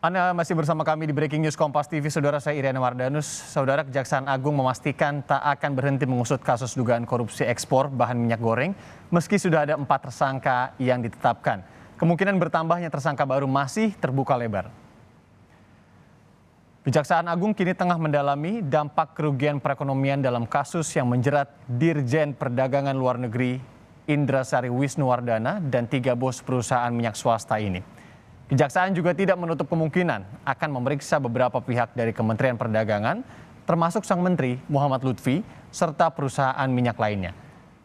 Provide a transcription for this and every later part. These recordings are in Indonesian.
Anda masih bersama kami di Breaking News Kompas TV, Saudara. Saya Iriana Mardanus. Saudara, Kejaksaan Agung memastikan tak akan berhenti mengusut kasus dugaan korupsi ekspor bahan minyak goreng meski sudah ada 4 tersangka yang ditetapkan. Kemungkinan bertambahnya tersangka baru masih terbuka lebar. Kejaksaan Agung kini tengah mendalami dampak kerugian perekonomian dalam kasus yang menjerat Dirjen Perdagangan Luar Negeri Indra Sari Wisnuwardana dan 3 bos perusahaan minyak swasta ini. Kejaksaan juga tidak menutup kemungkinan akan memeriksa beberapa pihak dari Kementerian Perdagangan, termasuk Sang Menteri Muhammad Lutfi, serta perusahaan minyak lainnya.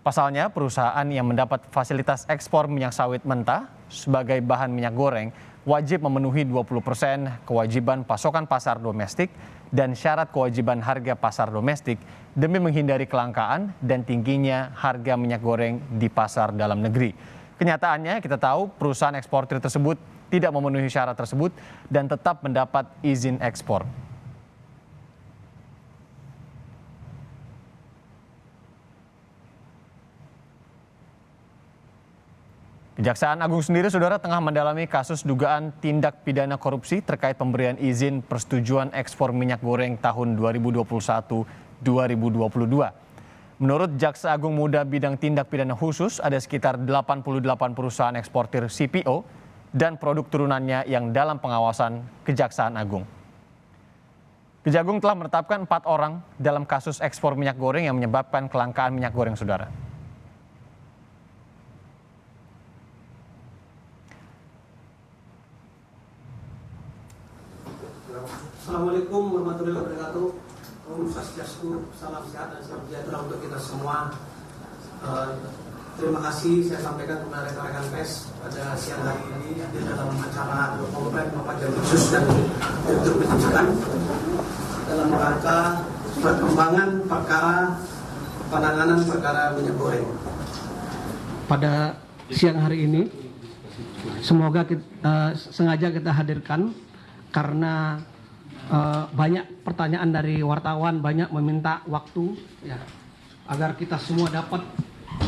Pasalnya, perusahaan yang mendapat fasilitas ekspor minyak sawit mentah sebagai bahan minyak goreng wajib memenuhi 20% kewajiban pasokan pasar domestik dan syarat kewajiban harga pasar domestik demi menghindari kelangkaan dan tingginya harga minyak goreng di pasar dalam negeri. Kenyataannya, kita tahu perusahaan eksportir tersebut tidak memenuhi syarat tersebut dan tetap mendapat izin ekspor. Kejaksaan Agung sendiri, Saudara, tengah mendalami kasus dugaan tindak pidana korupsi terkait pemberian izin persetujuan ekspor minyak goreng tahun 2021-2022. Menurut Jaksa Agung Muda Bidang Tindak Pidana Khusus, ada sekitar 88 perusahaan eksportir CPO dan produk turunannya yang dalam pengawasan Kejaksaan Agung. Kejagung telah menetapkan 4 orang dalam kasus ekspor minyak goreng yang menyebabkan kelangkaan minyak goreng, Saudara. Assalamualaikum warahmatullahi wabarakatuh. Om Swastiastu, salam sehat dan salam sejahtera untuk kita semua. Terima kasih saya sampaikan kepada rekan-rekan pers pada siang hari ini di dalam acara Komplek Bapak Jampitsus dan Direktur Penyidikan dalam rangka perkembangan perkara penanganan perkara minyak goreng. Pada siang hari ini, semoga sengaja kita hadirkan karena banyak pertanyaan dari wartawan, banyak meminta waktu ya, agar kita semua dapat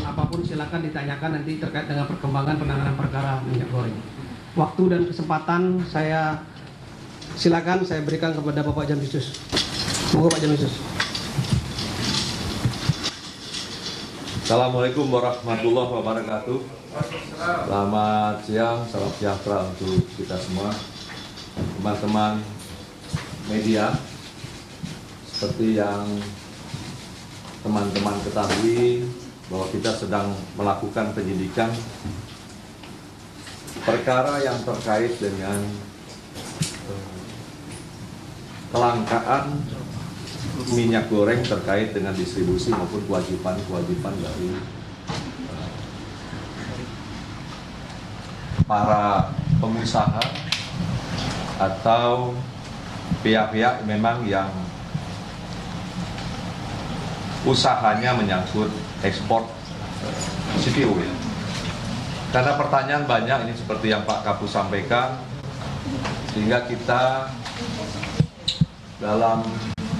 apapun silakan ditanyakan nanti terkait dengan perkembangan penanganan perkara minyak goreng. Waktu dan kesempatan saya silakan saya berikan kepada Bapak Jampitsus. Monggo Pak Jampitsus. Assalamualaikum warahmatullahi wabarakatuh. Selamat siang, salam sejahtera untuk kita semua. Teman-teman media, seperti yang teman-teman ketahui bahwa kita sedang melakukan penyidikan perkara yang terkait dengan kelangkaan minyak goreng terkait dengan distribusi maupun kewajiban dari para pengusaha atau pihak-pihak memang yang usahanya menyangkut ekspor CPO ya. Karena pertanyaan banyak ini seperti yang Pak Kapus sampaikan, sehingga kita dalam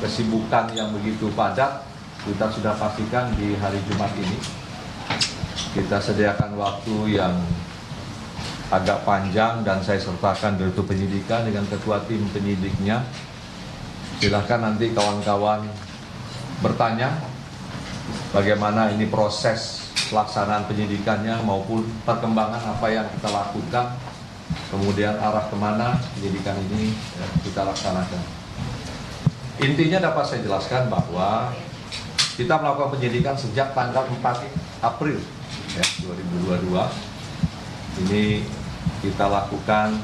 kesibukan yang begitu padat, kita sudah pastikan di hari Jumat ini kita sediakan waktu yang agak panjang dan saya sertakan Direktur Penyidikan dengan Ketua Tim Penyidiknya. Silahkan nanti kawan-kawan bertanya bagaimana ini proses pelaksanaan penyidikannya maupun perkembangan apa yang kita lakukan, kemudian arah kemana penyidikan ini kita laksanakan. Intinya dapat saya jelaskan bahwa kita melakukan penyidikan sejak tanggal 4 April 2022. Ini kita lakukan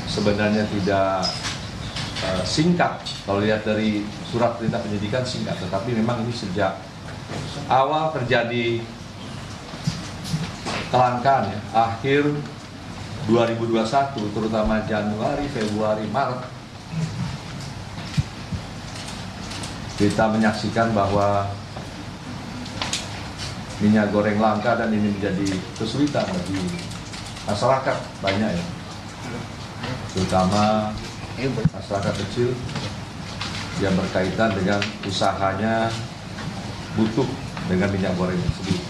sebenarnya tidak singkat, kalau lihat dari surat perintah penyidikan singkat, tetapi memang ini sejak awal terjadi kelangkaan ya, akhir 2021 terutama Januari, Februari, Maret kita menyaksikan bahwa minyak goreng langka dan ini menjadi kesulitan bagi masyarakat banyak ya, terutama masyarakat kecil yang berkaitan dengan usahanya butuh dengan minyak goreng tersebut.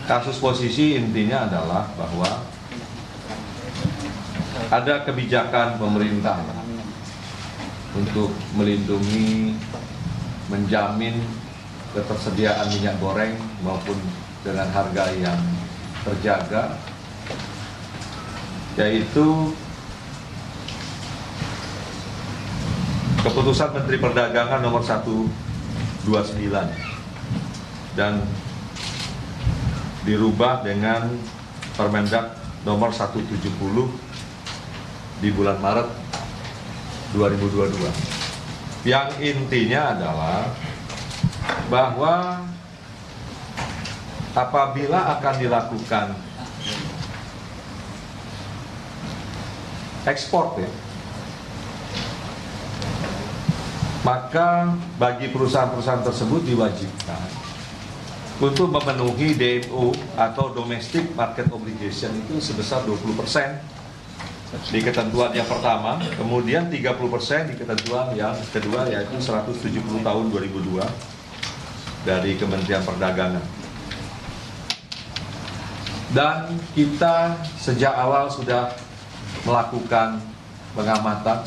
Kasus posisi intinya adalah bahwa ada kebijakan pemerintah untuk melindungi, menjamin ketersediaan minyak goreng maupun dengan harga yang terjaga, yaitu Keputusan Menteri Perdagangan nomor 129 dan dirubah dengan Permendak nomor 170 di bulan Maret 2022. Yang intinya adalah bahwa apabila akan dilakukan ekspor ya, maka bagi perusahaan-perusahaan tersebut diwajibkan untuk memenuhi DMO atau Domestic Market Obligation itu sebesar 20% di ketentuan yang pertama, kemudian 30% di ketentuan yang kedua, yaitu 170 tahun 2002 dari Kementerian Perdagangan. Dan kita sejak awal sudah melakukan pengamatan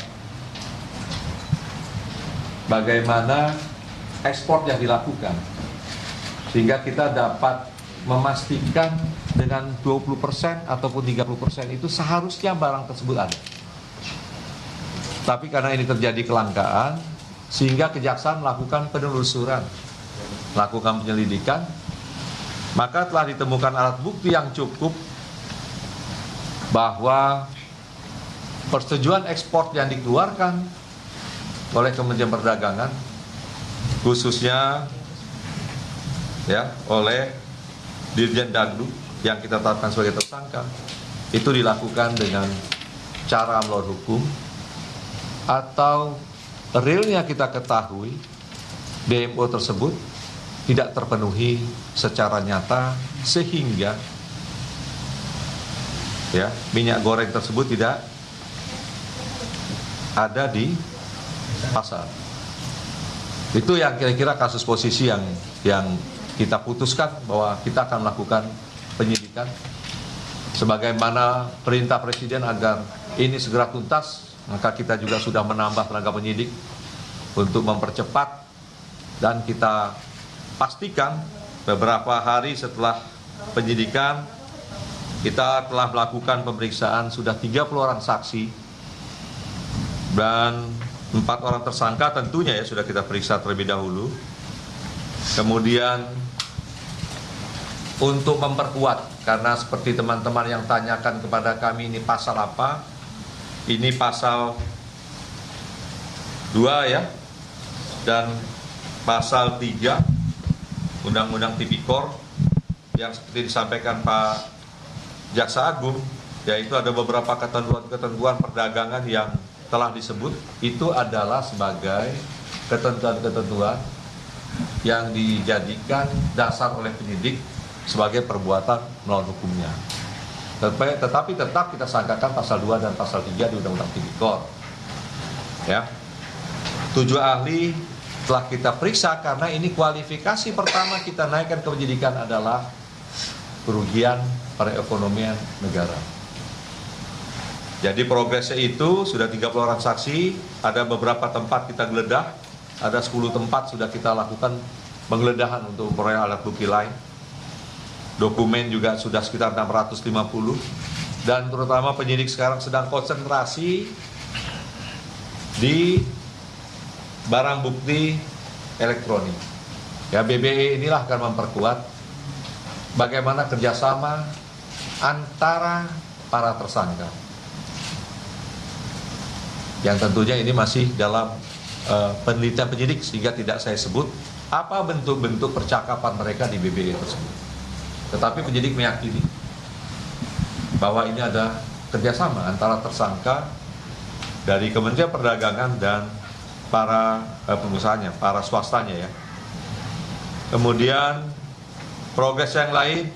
bagaimana ekspor yang dilakukan, sehingga kita dapat memastikan dengan 20% ataupun 30% itu seharusnya barang tersebut ada. Tapi karena ini terjadi kelangkaan, sehingga Kejaksaan melakukan penelusuran, melakukan penyelidikan, maka telah ditemukan alat bukti yang cukup bahwa persetujuan ekspor yang dikeluarkan oleh Kementerian Perdagangan, khususnya ya oleh Dirjen Dagdu yang kita tetapkan sebagai tersangka, itu dilakukan dengan cara melawan hukum, atau realnya kita ketahui DMO tersebut tidak terpenuhi secara nyata, sehingga ya minyak goreng tersebut tidak ada di pasar. Itu yang kira-kira kasus posisi yang kita putuskan bahwa kita akan melakukan penyidikan sebagaimana perintah Presiden agar ini segera tuntas. Maka kita juga sudah menambah tenaga penyidik untuk mempercepat, dan kita pastikan beberapa hari setelah penyidikan kita telah melakukan pemeriksaan sudah 30 orang saksi dan 4 orang tersangka tentunya ya sudah kita periksa terlebih dahulu. Kemudian untuk memperkuat, karena seperti teman-teman yang tanyakan kepada kami ini pasal apa, ini pasal 2 ya, dan pasal 3 Undang-Undang Tipikor yang seperti disampaikan Pak Jaksa Agung, yaitu ada beberapa ketentuan perdagangan yang telah disebut, itu adalah sebagai ketentuan-ketentuan yang dijadikan dasar oleh penyidik sebagai perbuatan melawan hukumnya. Tetapi tetap kita sangkakan pasal 2 dan pasal 3 di Undang-Undang Tipikor. Ya. 7 ahli telah kita periksa karena ini kualifikasi pertama kita naikkan ke penyidikan adalah kerugian perekonomian negara. Jadi progresnya itu sudah 30 orang saksi, ada beberapa tempat kita geledah, ada 10 tempat sudah kita lakukan penggeledahan untuk memperoleh alat bukti lain. Dokumen juga sudah sekitar 650, dan terutama penyidik sekarang sedang konsentrasi di barang bukti elektronik. Ya, BBE inilah akan memperkuat bagaimana kerjasama antara para tersangka. Yang tentunya ini masih dalam penelitian penyidik, sehingga tidak saya sebut apa bentuk-bentuk percakapan mereka di BBE tersebut. Tetapi penyidik meyakini bahwa ini ada kerjasama antara tersangka dari Kementerian Perdagangan dan para pengusahanya, para swastanya ya. Kemudian progres yang lain,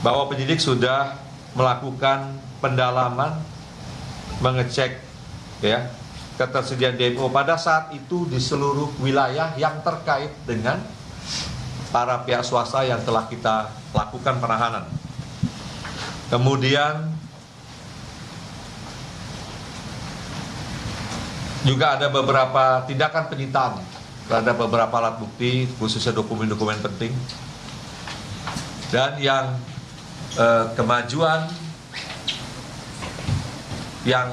bahwa penyidik sudah melakukan pendalaman, mengecek ya ketersediaan DMO pada saat itu di seluruh wilayah yang terkait dengan para pihak swasta yang telah kita lakukan penahanan. Kemudian Juga ada beberapa tindakan penyitaan terhadap beberapa alat bukti, khususnya dokumen-dokumen penting. Dan yang kemajuan yang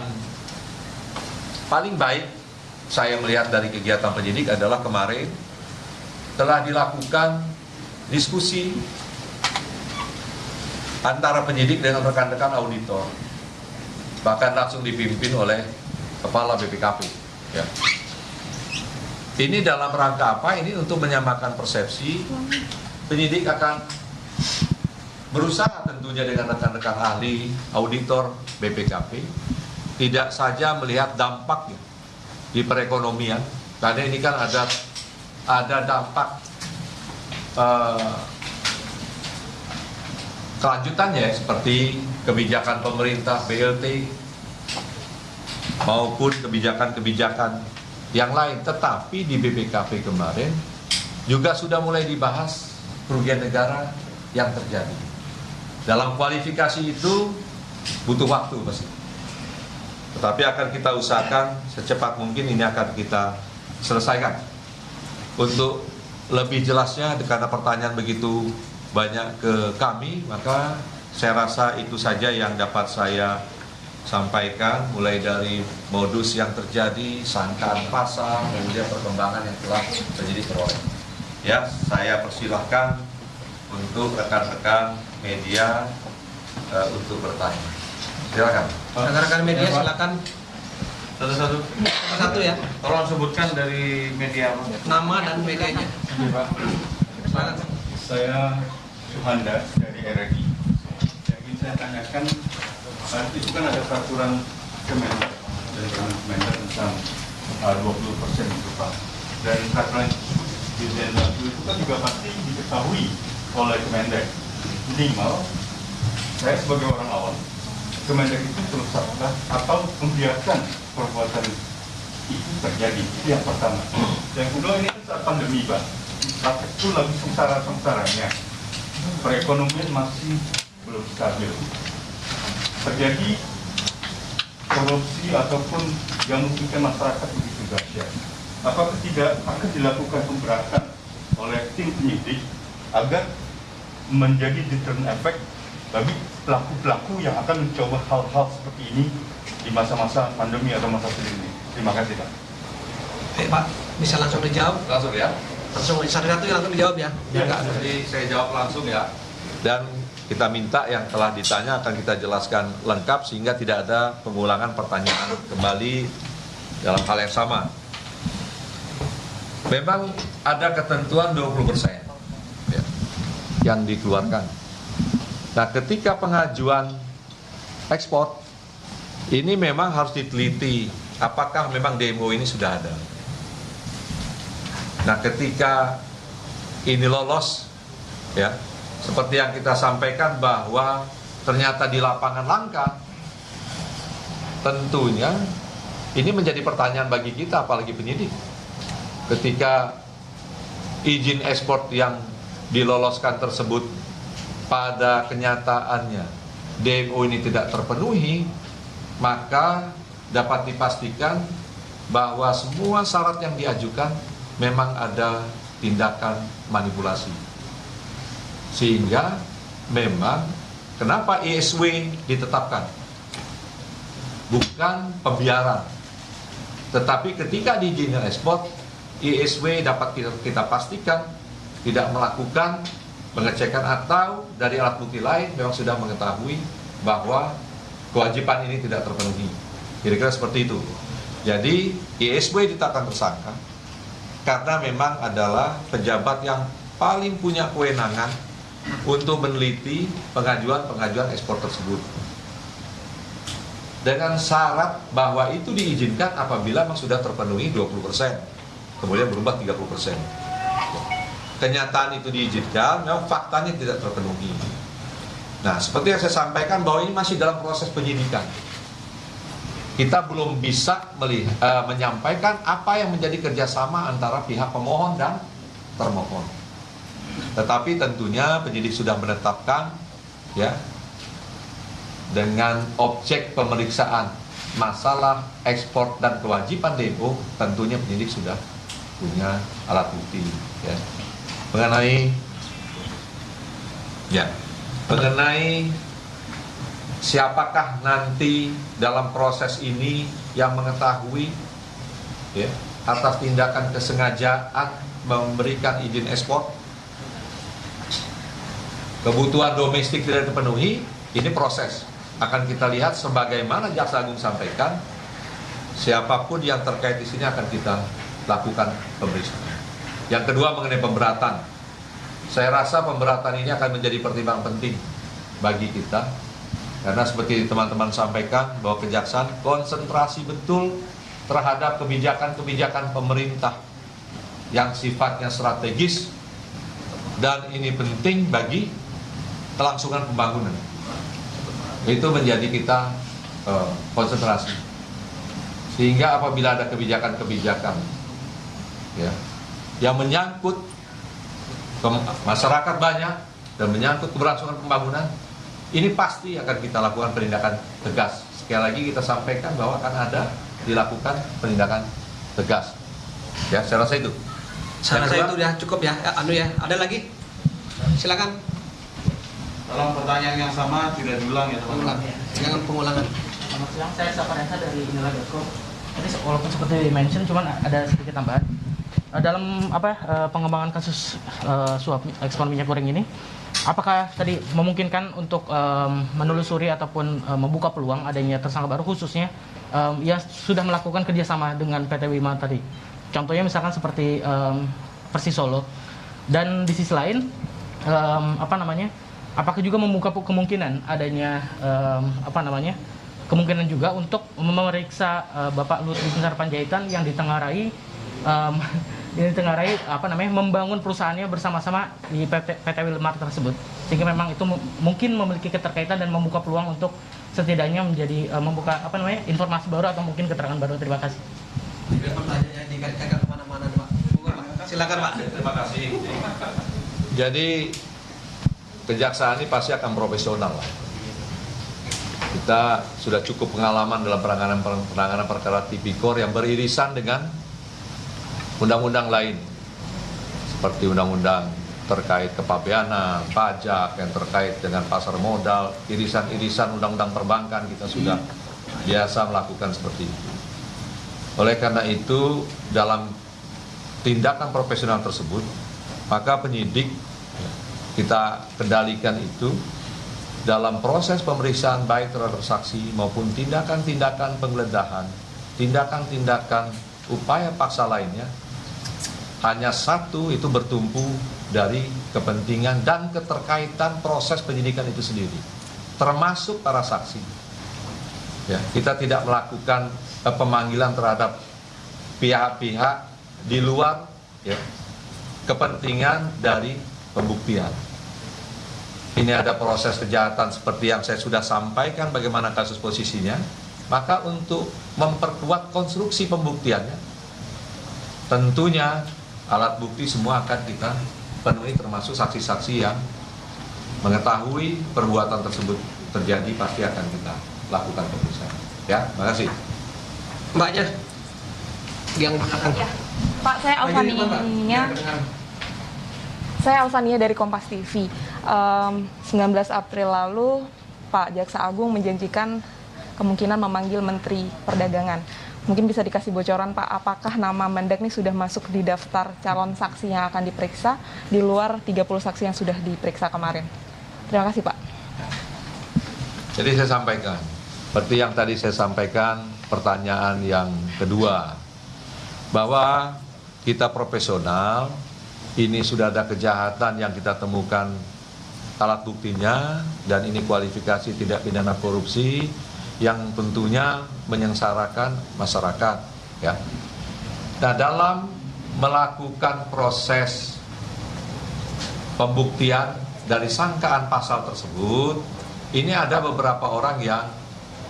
paling baik saya melihat dari kegiatan penyidik adalah kemarin telah dilakukan diskusi antara penyidik dengan rekan-rekan auditor, bahkan langsung dipimpin oleh Kepala BPKP. Ya. Ini dalam rangka apa? Ini untuk menyamakan persepsi. Penyidik akan berusaha tentunya dengan rekan-rekan ahli, auditor BPKP, tidak saja melihat dampaknya di perekonomian, karena ini kan ada dampak kelanjutannya seperti kebijakan pemerintah BLT maupun kebijakan-kebijakan yang lain. Tetapi di BPKP kemarin juga sudah mulai dibahas kerugian negara yang terjadi. Dalam kualifikasi itu butuh waktu pasti. Tetapi akan kita usahakan secepat mungkin ini akan kita selesaikan. Untuk lebih jelasnya, karena pertanyaan begitu banyak ke kami, maka saya rasa itu saja yang dapat saya sampaikan, mulai dari modus yang terjadi, sangkaan pasar, kemudian perkembangan yang telah terjadi peroleh. Ya, saya persilahkan untuk rekan-rekan media untuk bertanya. Silakan. Rekan-rekan media silakan Satu ya. Tolong sebutkan dari media apa? nama dan medianya. Silakan. Saya Suhanda dari RRI. Yang ingin saya tanyakan, itu kan ada peraturan Kemendak dari Kemendak tentang 20% itu Pak. Dan peraturan Dirjen itu kan juga pasti diketahui oleh Kemendak. Minimal saya sebagai orang awam, Kemendak itu terus serta atau membiarkan perbuatan itu terjadi. Itu yang pertama. Yang kedua, ini kan saat pandemi Pak. Rakyat itu lagi sengsara-sengsaranya. Perekonomian masih belum stabil. Terjadi korupsi ataupun yang merugikan masyarakat begitu dahsyat. Apakah tidak akan dilakukan pemberatan oleh tim penyidik agar menjadi deterrent effect bagi pelaku-pelaku yang akan mencoba hal-hal seperti ini di masa-masa pandemi atau masa seperti ini? Terima kasih Pak. Baik Pak, bisa langsung dijawab. Langsung ya. Langsung satu-satu langsung dijawab ya. Ya, jadi saya jawab langsung ya. Dan kita minta yang telah ditanya akan kita jelaskan lengkap sehingga tidak ada pengulangan pertanyaan kembali dalam hal yang sama. Memang ada ketentuan 20% ya, yang dikeluarkan. Nah, ketika pengajuan ekspor ini memang harus diteliti apakah memang DMO ini sudah ada. Nah, ketika ini lolos, ya, seperti yang kita sampaikan bahwa ternyata di lapangan langka, tentunya ini menjadi pertanyaan bagi kita, apalagi penyidik. Ketika izin ekspor yang diloloskan tersebut pada kenyataannya DMO ini tidak terpenuhi, maka dapat dipastikan bahwa semua syarat yang diajukan memang ada tindakan manipulasi. Sehingga memang kenapa ISW ditetapkan? Bukan pembiaran. Tetapi ketika diizinkan ekspor, ISW dapat kita pastikan tidak melakukan pengecekan atau dari alat bukti lain memang sudah mengetahui bahwa kewajiban ini tidak terpenuhi. Kira-kira seperti itu. Jadi ISW ditetapkan tersangka karena memang adalah pejabat yang paling punya kewenangan untuk meneliti pengajuan ekspor tersebut. Dengan syarat bahwa itu diizinkan apabila memang sudah terpenuhi 20%. Kemudian berubah 30%. Kenyataan itu diizinkan, memang faktanya tidak terpenuhi. Nah, seperti yang saya sampaikan bahwa ini masih dalam proses penyidikan. Kita belum bisa menyampaikan apa yang menjadi kerjasama antara pihak pemohon dan termohon. Tetapi tentunya penyidik sudah menetapkan, ya, dengan objek pemeriksaan masalah ekspor dan kewajiban depo, tentunya penyidik sudah punya alat bukti. Ya. Mengenai siapakah nanti dalam proses ini yang mengetahui ya, atas tindakan kesengajaan memberikan izin ekspor, kebutuhan domestik tidak terpenuhi, ini proses. Akan kita lihat sebagaimana Jaksa Agung sampaikan, siapapun yang terkait di sini akan kita lakukan pemeriksaan. Yang kedua mengenai pemberatan. Saya rasa pemberatan ini akan menjadi pertimbangan penting bagi kita. Karena seperti teman-teman sampaikan bahwa kejaksaan konsentrasi betul terhadap kebijakan-kebijakan pemerintah yang sifatnya strategis dan ini penting bagi kelangsungan pembangunan. Itu menjadi kita konsentrasi. Sehingga apabila ada kebijakan-kebijakan ya, yang menyangkut masyarakat banyak dan menyangkut keberlangsungan pembangunan, ini pasti akan kita lakukan penindakan tegas. Sekali lagi kita sampaikan bahwa akan ada dilakukan penindakan tegas. Ya, saya rasa itu. Saya rasa itu ya cukup ya. Ada lagi? Silakan. Tolong pertanyaan yang sama tidak diulang ya teman-teman. Jangan pengulangan. Selamat siang, saya Saparenta dari Inilah.com. Tadi walaupun seperti mention, cuman ada sedikit tambahan. Dalam pengembangan kasus suap ekspor minyak goreng ini, apakah tadi memungkinkan untuk menelusuri ataupun membuka peluang adanya tersangka baru khususnya yang sudah melakukan kerjasama dengan PT Wima tadi? Contohnya misalkan seperti Persis Solo. Dan di sisi lain, apakah juga membuka kemungkinan adanya kemungkinan juga untuk memeriksa Bapak Lutfi Binsar Panjaitan yang ditengarai membangun perusahaannya bersama-sama di PT Wilmar tersebut, sehingga memang itu mungkin memiliki keterkaitan dan membuka peluang untuk setidaknya menjadi membuka informasi baru atau mungkin keterangan baru. Terima kasih. Pertanyaannya dikaitkan kemana-mana, Pak. Silakan, Pak. Terima kasih. Jadi kejaksaan ini pasti akan profesional lah. Kita sudah cukup pengalaman dalam penanganan perkara tipikor yang beririsan dengan undang-undang lain, seperti undang-undang terkait kepabeanan, pajak, yang terkait dengan pasar modal, irisan-irisan undang-undang perbankan, kita sudah biasa melakukan seperti itu. Oleh karena itu, dalam tindakan profesional tersebut, maka penyidik kita kendalikan itu dalam proses pemeriksaan baik terhadap saksi maupun tindakan-tindakan penggeledahan, tindakan-tindakan upaya paksa lainnya, hanya satu itu bertumpu dari kepentingan dan keterkaitan proses penyidikan itu sendiri, termasuk para saksi. Ya, kita tidak melakukan pemanggilan terhadap pihak-pihak di luar ya, kepentingan dari pembuktian. Ini ada proses kejahatan seperti yang saya sudah sampaikan bagaimana kasus posisinya, maka untuk memperkuat konstruksi pembuktiannya, tentunya alat bukti semua akan kita penuhi, termasuk saksi-saksi yang mengetahui perbuatan tersebut terjadi pasti akan kita lakukan pemeriksaan. Ya, terima kasih. Mbaknya yang belakang. Ya. Pak, saya Alfania dari Kompas TV. 19 April lalu Pak Jaksa Agung menjanjikan kemungkinan memanggil Menteri Perdagangan. Mungkin bisa dikasih bocoran Pak, apakah nama Mendak ini sudah masuk di daftar calon saksi yang akan diperiksa di luar 30 saksi yang sudah diperiksa kemarin? Terima kasih Pak. Jadi saya sampaikan, seperti yang tadi saya sampaikan, pertanyaan yang kedua, bahwa kita profesional, ini sudah ada kejahatan yang kita temukan alat buktinya, dan ini kualifikasi tindak pidana korupsi yang tentunya menyengsarakan masyarakat. Ya. Nah, dalam melakukan proses pembuktian dari sangkaan pasal tersebut, ini ada beberapa orang yang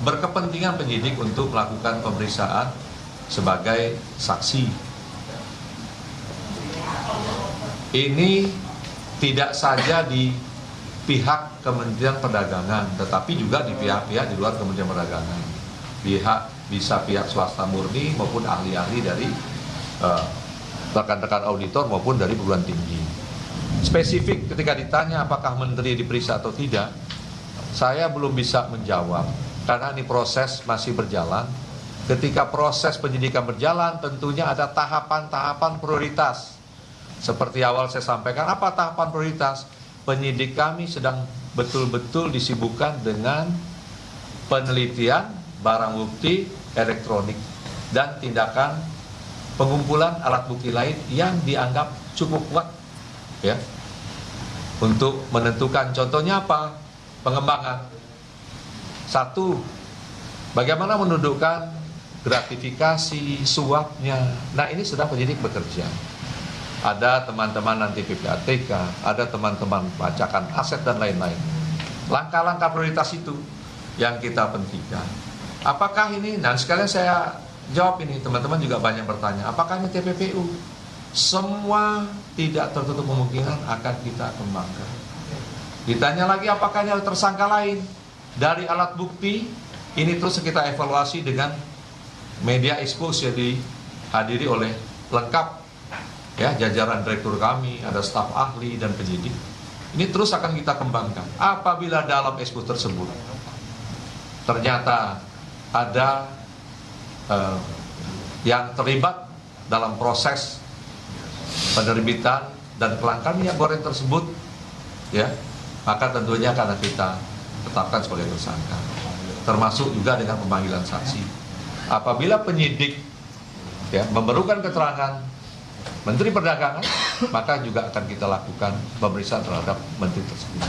berkepentingan penyidik untuk melakukan pemeriksaan sebagai saksi. Ini tidak saja di pihak Kementerian Perdagangan, tetapi juga di pihak-pihak di luar Kementerian Perdagangan. Pihak bisa pihak swasta murni maupun ahli-ahli dari rekan-rekan auditor maupun dari perguruan tinggi. Spesifik ketika ditanya apakah menteri diperiksa atau tidak, saya belum bisa menjawab karena ini proses masih berjalan. Ketika proses penyidikan berjalan, tentunya ada tahapan-tahapan prioritas. Seperti awal saya sampaikan, apa tahapan prioritas? Penyidik kami sedang betul-betul disibukkan dengan penelitian barang bukti elektronik dan tindakan pengumpulan alat bukti lain yang dianggap cukup kuat, ya, untuk menentukan. Contohnya apa? Pengembangan. Satu, bagaimana mendudukkan gratifikasi, suapnya. Nah, ini sedang penyidik bekerja. Ada teman-teman nanti PPATK, ada teman-teman pelacakan aset dan lain-lain. Langkah-langkah prioritas itu yang kita pentingkan. Apakah ini? Nah, sekalian saya jawab ini, teman-teman juga banyak bertanya, apakah ini TPPU? Semua tidak tertutup kemungkinan akan kita kembangkan. Ditanya lagi apakah ini ada tersangka lain? Dari alat bukti, ini terus kita evaluasi dengan media expose yang dihadiri oleh lengkap, ya, jajaran direktur kami, ada staf ahli dan penyidik. Ini terus akan kita kembangkan. Apabila dalam expose tersebut ternyata ada yang terlibat dalam proses penerbitan dan kelangkaan minyak goreng tersebut, ya, maka tentunya akan kita tetapkan sebagai tersangka, termasuk juga dengan pemanggilan saksi. Apabila penyidik, ya, memerlukan keterangan Menteri Perdagangan, maka juga akan kita lakukan pemeriksaan terhadap menteri tersebut.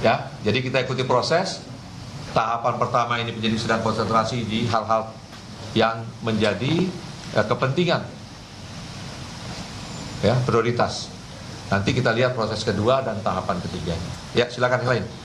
Ya, jadi kita ikuti proses. Tahapan pertama ini penyidik sedang konsentrasi di hal-hal yang menjadi kepentingan, ya, prioritas. Nanti kita lihat proses kedua dan tahapan ketiga. Ya, silakan yang lain.